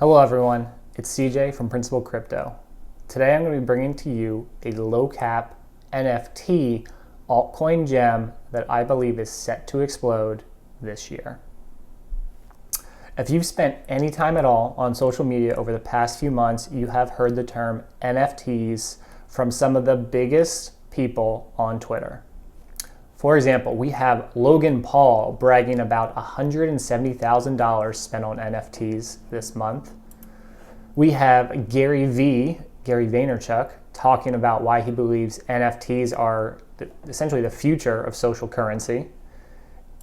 Hello everyone, it's CJ from Principal Crypto. Today I'm going to be bringing to you a low-cap NFT altcoin gem that I believe is set to explode this year. If you've spent any time at all on social media over the past few months, you have heard the term NFTs from some of the biggest people on Twitter. For example, we have Logan Paul bragging about $170,000 spent on NFTs this month. We have Gary Vaynerchuk, talking about why he believes NFTs are essentially the future of social currency.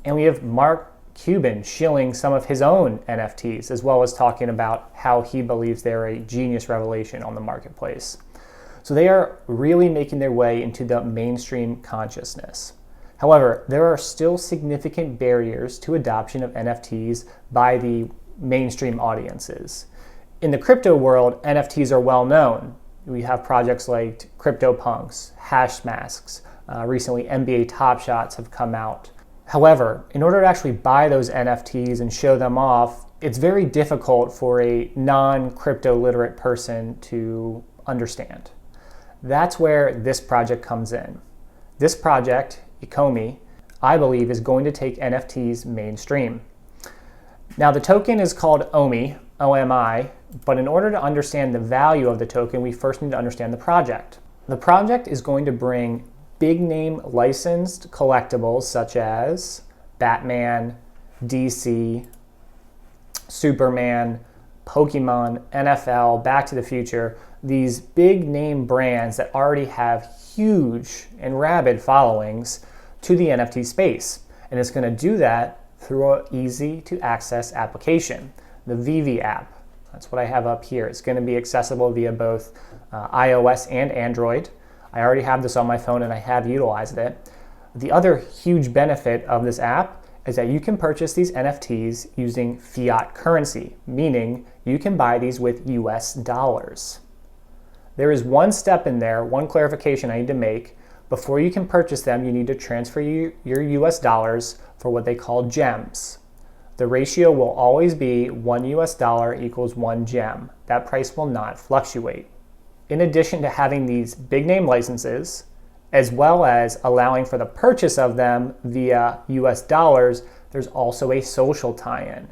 And we have Mark Cuban shilling some of his own NFTs, as well as talking about how he believes they're a genius revelation on the marketplace. So they are really making their way into the mainstream consciousness. However, there are still significant barriers to adoption of NFTs by the mainstream audiences. In the crypto world, NFTs are well known. We have projects like CryptoPunks, Hashmasks, recently NBA Top Shots have come out. However, in order to actually buy those NFTs and show them off, it's very difficult for a non-crypto literate person to understand. That's where this project comes in. This project, ECOMI, I believe is going to take NFTs mainstream. Now the token is called OMI, OMI, but in order to understand the value of the token, we first need to understand the project. The project is going to bring big name licensed collectibles such as Batman, DC, Superman, Pokemon, NFL, Back to the Future, these big name brands that already have huge and rabid followings to the NFT space. And it's going to do that through an easy to access application, the VeVe App. That's what I have up here. It's going to be accessible via both iOS and Android. I already have this on my phone and I have utilized it. The other huge benefit of this app is that you can purchase these NFTs using fiat currency, meaning you can buy these with US dollars. There is one step in there, one clarification I need to make. Before you can purchase them, you need to transfer your US dollars for what they call gems. The ratio will always be $1 equals 1 gem. That price will not fluctuate. In addition to having these big name licenses, as well as allowing for the purchase of them via US dollars, there's also a social tie-in.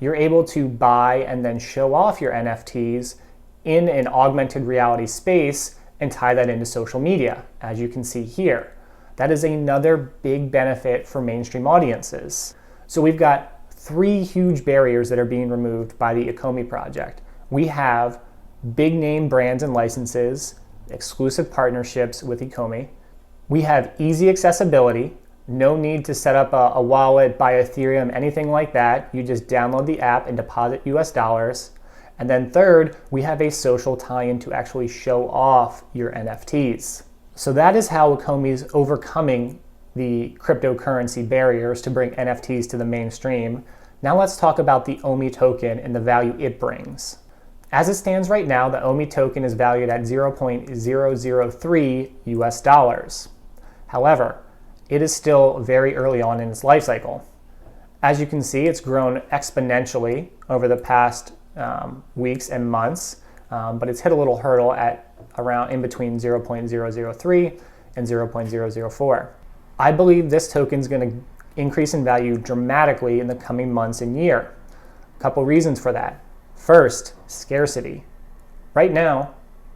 You're able to buy and then show off your NFTs in an augmented reality space and tie that into social media, as you can see here. That is another big benefit for mainstream audiences. So we've got three huge barriers that are being removed by the ECOMI project. We have big name brands and licenses, exclusive partnerships with ECOMI. We have easy accessibility, no need to set up a wallet, buy Ethereum, anything like that. You just download the app and deposit US dollars. And then third, we have a social tie-in to actually show off your NFTs. So that is how ECOMI is overcoming the cryptocurrency barriers to bring NFTs to the mainstream. Now let's talk about the OMI token and the value it brings. As it stands right now, the OMI token is valued at 0.003 US dollars. However, it is still very early on in its life cycle. As you can see, it's grown exponentially over the past weeks and months, but it's hit a little hurdle at around in between 0.003 and 0.004. I believe this token is going to increase in value dramatically in the coming months and year. A couple reasons for that. First, scarcity. Right now,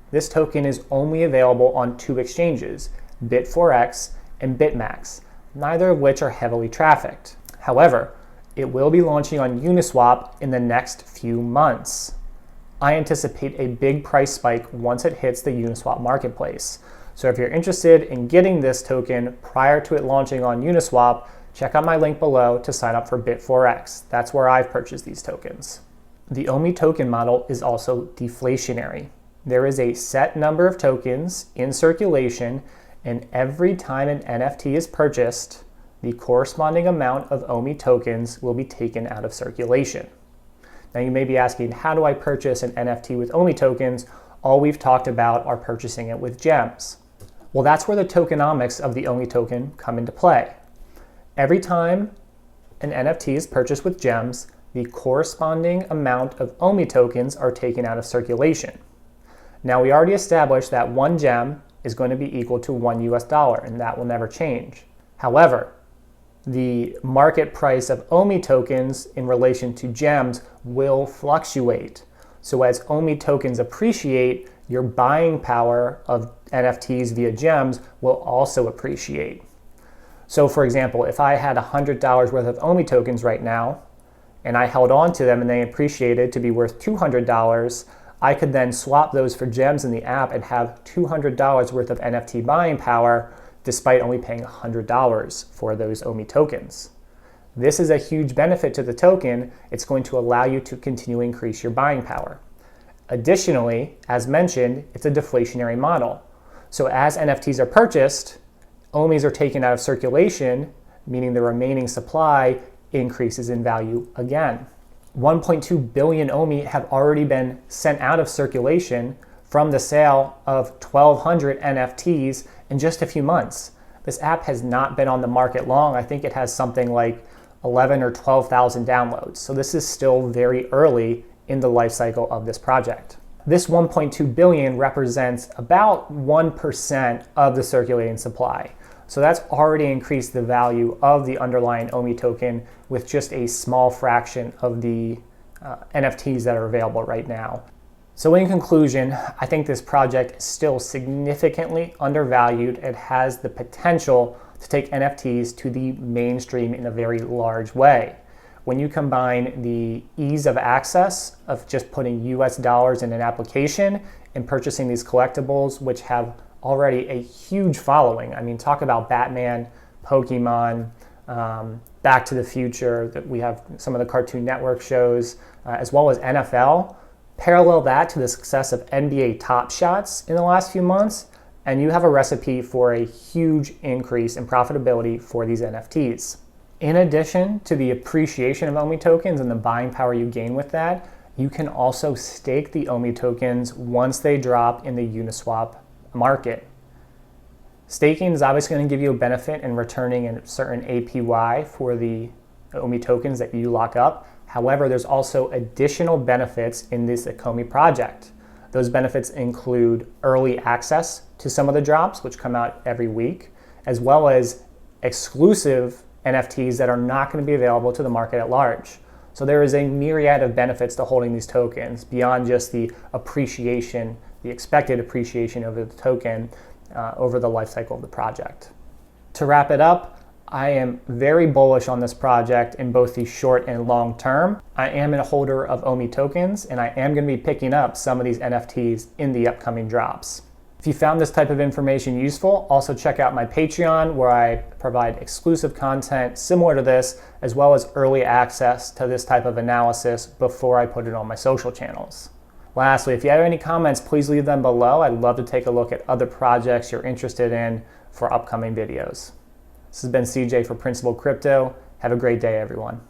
this token is only available on two exchanges, Bit4X and BitMax, neither of which are heavily trafficked. However, it will be launching on Uniswap in the next few months. I anticipate a big price spike once it hits the Uniswap marketplace. So if you're interested in getting this token prior to it launching on Uniswap, check out my link below to sign up for Bit4X. That's where I've purchased these tokens. The OMI token model is also deflationary. There is a set number of tokens in circulation, and every time an NFT is purchased, the corresponding amount of OMI tokens will be taken out of circulation. Now you may be asking, how do I purchase an NFT with OMI tokens? All we've talked about are purchasing it with gems. Well, that's where the tokenomics of the OMI token come into play. Every time an NFT is purchased with gems, the corresponding amount of OMI tokens are taken out of circulation. Now, we already established that one gem is going to be equal to $1, and that will never change. However, the market price of OMI tokens in relation to gems will fluctuate. So as OMI tokens appreciate, your buying power of NFTs via gems will also appreciate. So for example, if I had $100 worth of OMI tokens right now, and I held on to them and they appreciated to be worth $200, I could then swap those for gems in the app and have $200 worth of NFT buying power despite only paying $100 for those OMI tokens. This is a huge benefit to the token. It's going to allow you to continue to increase your buying power. Additionally, as mentioned, it's a deflationary model. So as NFTs are purchased, OMIs are taken out of circulation, meaning the remaining supply increases in value again. 1.2 billion OMI have already been sent out of circulation from the sale of 1,200 NFTs in just a few months. This app has not been on the market long. I think it has something like 11 or 12,000 downloads. So this is still very early in the life cycle of this project. This 1.2 billion represents about 1% of the circulating supply. So that's already increased the value of the underlying OMI token with just a small fraction of the NFTs that are available right now. So in conclusion, I think this project is still significantly undervalued. It has the potential to take NFTs to the mainstream in a very large way. When you combine the ease of access of just putting US dollars in an application and purchasing these collectibles, which have already a huge following. I mean, talk about Batman, Pokemon, Back to the Future, that we have some of the Cartoon Network shows, as well as NFL. Parallel that to the success of NBA Top Shots in the last few months, and you have a recipe for a huge increase in profitability for these NFTs. In addition to the appreciation of OMI tokens and the buying power you gain with that, you can also stake the OMI tokens once they drop in the Uniswap market. Staking is obviously going to give you a benefit in returning a certain APY for the OMI tokens that you lock up. However, there's also additional benefits in this ECOMI project. Those benefits include early access to some of the drops, which come out every week, as well as exclusive NFTs that are not going to be available to the market at large. So there is a myriad of benefits to holding these tokens beyond just the appreciation, the expected appreciation of the token over the life cycle of the project. To wrap it up, I am very bullish on this project in both the short and long term. I am a holder of OMI tokens, and I am going to be picking up some of these NFTs in the upcoming drops. If you found this type of information useful, also check out my Patreon, where I provide exclusive content similar to this, as well as early access to this type of analysis before I put it on my social channels. Lastly, if you have any comments, please leave them below. I'd love to take a look at other projects you're interested in for upcoming videos. This has been CJ for Principal Crypto. Have a great day, everyone.